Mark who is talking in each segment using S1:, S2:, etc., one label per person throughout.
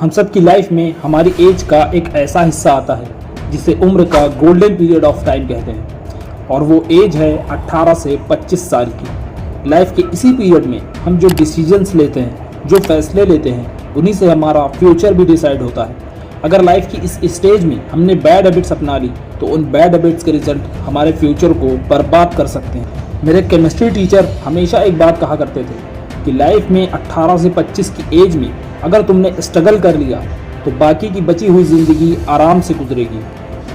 S1: हम सब की लाइफ में हमारी एज का एक ऐसा हिस्सा आता है जिसे उम्र का गोल्डन पीरियड ऑफ टाइम कहते हैं, और वो एज है 18 से 25 साल की। लाइफ के इसी पीरियड में हम जो डिसीजंस लेते हैं, जो फैसले लेते हैं, उन्हीं से हमारा फ्यूचर भी डिसाइड होता है। अगर लाइफ की इस स्टेज में हमने बैड हैबिट्स अपना ली तो उन बैड हैबिट्स के रिजल्ट हमारे फ्यूचर को बर्बाद कर सकते हैं। मेरे केमिस्ट्री टीचर हमेशा एक बात कहा करते थे कि लाइफ में 18 से 25 की एज में अगर तुमने स्ट्रगल कर लिया तो बाकी की बची हुई ज़िंदगी आराम से गुजरेगी,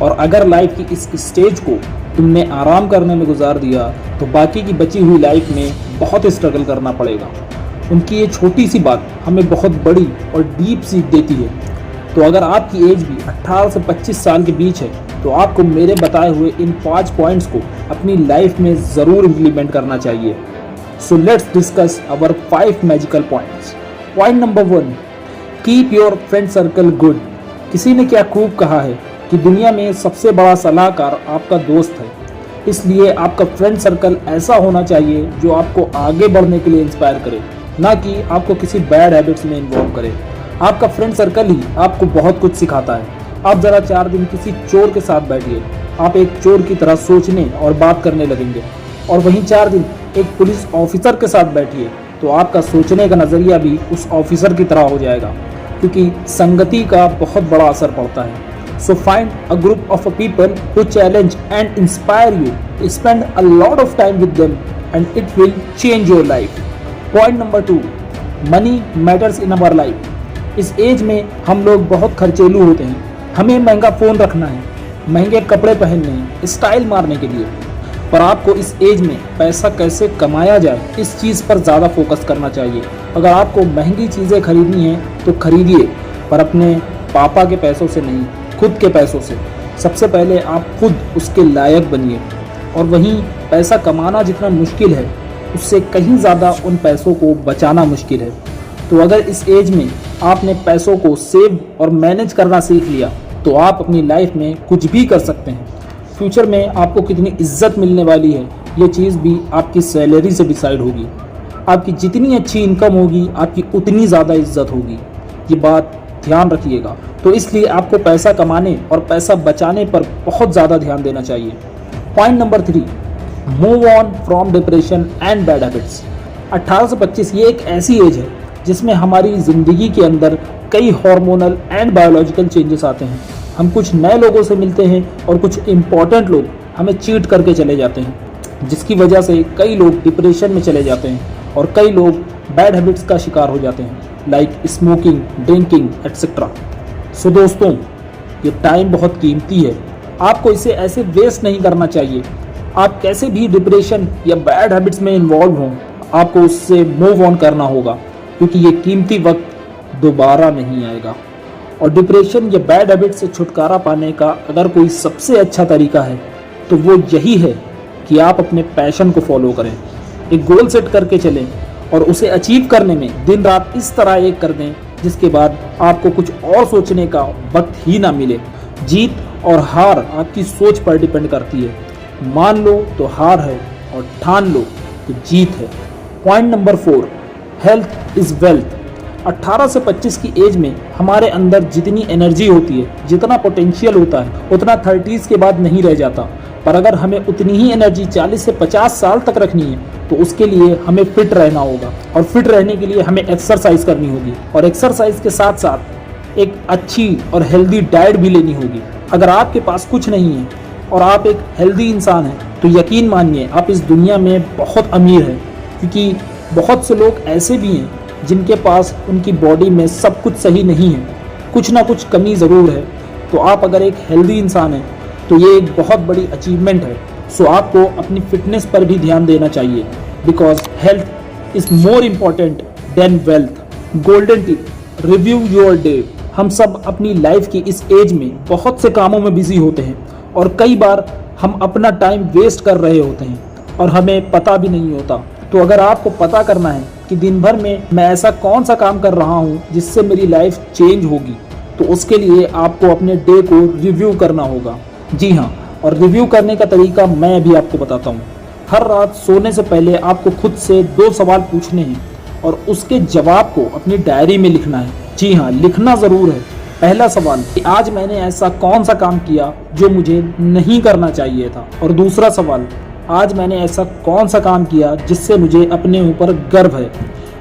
S1: और अगर लाइफ की इस स्टेज को तुमने आराम करने में गुजार दिया तो बाकी की बची हुई लाइफ में बहुत स्ट्रगल करना पड़ेगा। उनकी ये छोटी सी बात हमें बहुत बड़ी और डीप सीख देती है। तो अगर आपकी एज भी 18 से 25 साल के बीच है तो आपको मेरे बताए हुए इन 5 पॉइंट्स को अपनी लाइफ में ज़रूर इम्प्लीमेंट करना चाहिए। So let's discuss our 5 magical points. Point number 1, keep your friend circle good. किसी ने क्या खूब कहा है कि दुनिया में सबसे बड़ा सलाहकार आपका दोस्त है, इसलिए आपका फ्रेंड सर्कल ऐसा होना चाहिए जो आपको आगे बढ़ने के लिए इंस्पायर करे, ना कि आपको किसी बैड हैबिट्स में इन्वॉल्व करे। आपका फ्रेंड सर्कल ही आपको बहुत कुछ सिखाता है। आप ज़रा 4 दिन किसी चोर के साथ बैठिए, आप एक चोर की तरह सोचने और बात करने लगेंगे, और वहीं 4 दिन एक पुलिस ऑफिसर के साथ बैठिए तो आपका सोचने का नज़रिया भी उस ऑफिसर की तरह हो जाएगा, क्योंकि संगति का बहुत बड़ा असर पड़ता है। So find a group of people who challenge and inspire you, spend a lot of time with them and it will change your life. Point number 2, money matters in our life. इस as में हम लोग बहुत खर्चेलू होते हैं। हमें महंगा phone रखना है, महंगे कपड़े पहनने हैं, स्टाइल मारने के लिए, पर आपको इस एज में पैसा कैसे कमाया जाए इस चीज़ पर ज़्यादा फोकस करना चाहिए। अगर आपको महंगी चीज़ें खरीदनी हैं तो खरीदिए, पर अपने पापा के पैसों से नहीं, खुद के पैसों से। सबसे पहले आप खुद उसके लायक बनिए, और वहीं पैसा कमाना जितना मुश्किल है उससे कहीं ज़्यादा उन पैसों को बचाना मुश्किल है। तो अगर इस एज में आपने पैसों को सेव और मैनेज करना सीख लिया तो आप अपनी लाइफ में कुछ भी कर सकते हैं। फ्यूचर में आपको कितनी इज्जत मिलने वाली है ये चीज़ भी आपकी सैलरी से डिसाइड होगी। आपकी जितनी अच्छी इनकम होगी आपकी उतनी ज़्यादा इज्जत होगी, ये बात ध्यान रखिएगा। तो इसलिए आपको पैसा कमाने और पैसा बचाने पर बहुत ज़्यादा ध्यान देना चाहिए। Point number 3, move on from depression and bad habits. 18 से 25 ये एक ऐसी एज है जिसमें हमारी ज़िंदगी के अंदर कई हार्मोनल एंड बायोलॉजिकल चेंजेस आते हैं। हम कुछ नए लोगों से मिलते हैं और कुछ इम्पॉर्टेंट लोग हमें चीट करके चले जाते हैं, जिसकी वजह से कई लोग डिप्रेशन में चले जाते हैं और कई लोग बैड हैबिट्स का शिकार हो जाते हैं, लाइक स्मोकिंग, ड्रिंकिंग एट्सेट्रा। सो दोस्तों, ये टाइम बहुत कीमती है, आपको इसे ऐसे वेस्ट नहीं करना चाहिए। आप कैसे भी डिप्रेशन या बैड हैबिट्स में इन्वॉल्व हों, आपको उससे मूव ऑन करना होगा, क्योंकि ये कीमती वक्त दोबारा नहीं आएगा। और डिप्रेशन या बैड हैबिट से छुटकारा पाने का अगर कोई सबसे अच्छा तरीका है तो वो यही है कि आप अपने पैशन को फॉलो करें, एक गोल सेट करके चलें और उसे अचीव करने में दिन रात इस तरह एक कर दें जिसके बाद आपको कुछ और सोचने का वक्त ही ना मिले। जीत और हार आपकी सोच पर डिपेंड करती है। मान लो तो हार है और ठान लो तो जीत है। Point number 4, health is wealth. 18 से 25 की एज में हमारे अंदर जितनी एनर्जी होती है, जितना पोटेंशियल होता है, उतना 30s के बाद नहीं रह जाता। पर अगर हमें उतनी ही एनर्जी 40 से 50 साल तक रखनी है तो उसके लिए हमें फिट रहना होगा, और फिट रहने के लिए हमें एक्सरसाइज करनी होगी, और एक्सरसाइज के साथ साथ एक अच्छी और हेल्दी डाइट भी लेनी होगी। अगर आपके पास कुछ नहीं है और आप एक हेल्दी इंसान हैं तो यकीन मानिए आप इस दुनिया में बहुत अमीर हैं, क्योंकि बहुत से लोग ऐसे भी हैं जिनके पास उनकी बॉडी में सब कुछ सही नहीं है, कुछ ना कुछ कमी ज़रूर है। तो आप अगर एक हेल्दी इंसान हैं तो ये एक बहुत बड़ी अचीवमेंट है। सो आपको अपनी फिटनेस पर भी ध्यान देना चाहिए, because health is more important than wealth. Golden tip, review your day. हम सब अपनी लाइफ की इस एज में बहुत से कामों में बिजी होते हैं और कई बार हम अपना टाइम वेस्ट कर रहे होते हैं और हमें पता भी नहीं होता। तो अगर आपको पता करना है कि दिन भर में मैं ऐसा कौन सा काम कर रहा हूँ जिससे मेरी लाइफ चेंज होगी, तो उसके लिए आपको अपने डे को रिव्यू करना होगा। जी हाँ, और रिव्यू करने का तरीका मैं अभी आपको बताता हूँ। हर रात सोने से पहले आपको खुद से 2 सवाल पूछने हैं और उसके जवाब को अपनी डायरी में लिखना है। जी हाँ, लिखना ज़रूर है। पहला सवाल कि आज मैंने ऐसा कौन सा काम किया जो मुझे नहीं करना चाहिए था, और दूसरा सवाल आज मैंने ऐसा कौन सा काम किया जिससे मुझे अपने ऊपर गर्व है।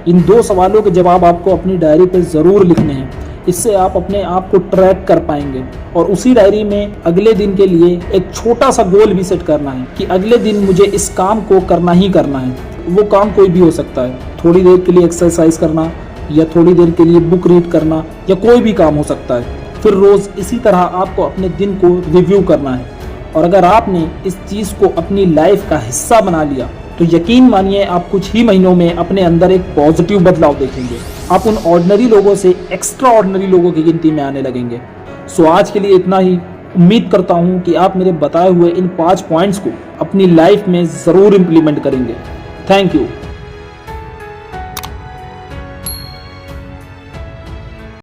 S1: इन दो सवालों के जवाब आपको अपनी डायरी पर ज़रूर लिखने हैं। इससे आप अपने आप को ट्रैक कर पाएंगे और उसी डायरी में अगले दिन के लिए एक छोटा सा गोल भी सेट करना है कि अगले दिन मुझे इस काम को करना ही करना है। वो काम कोई भी हो सकता है, थोड़ी देर के लिए एक्सरसाइज करना या थोड़ी देर के लिए बुक रीड करना या कोई भी काम हो सकता है। फिर रोज़ इसी तरह आपको अपने दिन को रिव्यू करना है। और अगर आपने इस चीज़ को अपनी लाइफ का हिस्सा बना लिया तो यकीन मानिए आप कुछ ही महीनों में अपने अंदर एक पॉजिटिव बदलाव देखेंगे। आप उन ऑर्डिनरी लोगों से एक्स्ट्रा ऑर्डिनरी लोगों की गिनती में आने लगेंगे। सो आज के लिए इतना ही। उम्मीद करता हूँ कि आप मेरे बताए हुए इन 5 पॉइंट्स को अपनी लाइफ में ज़रूर इम्प्लीमेंट करेंगे। Thank you.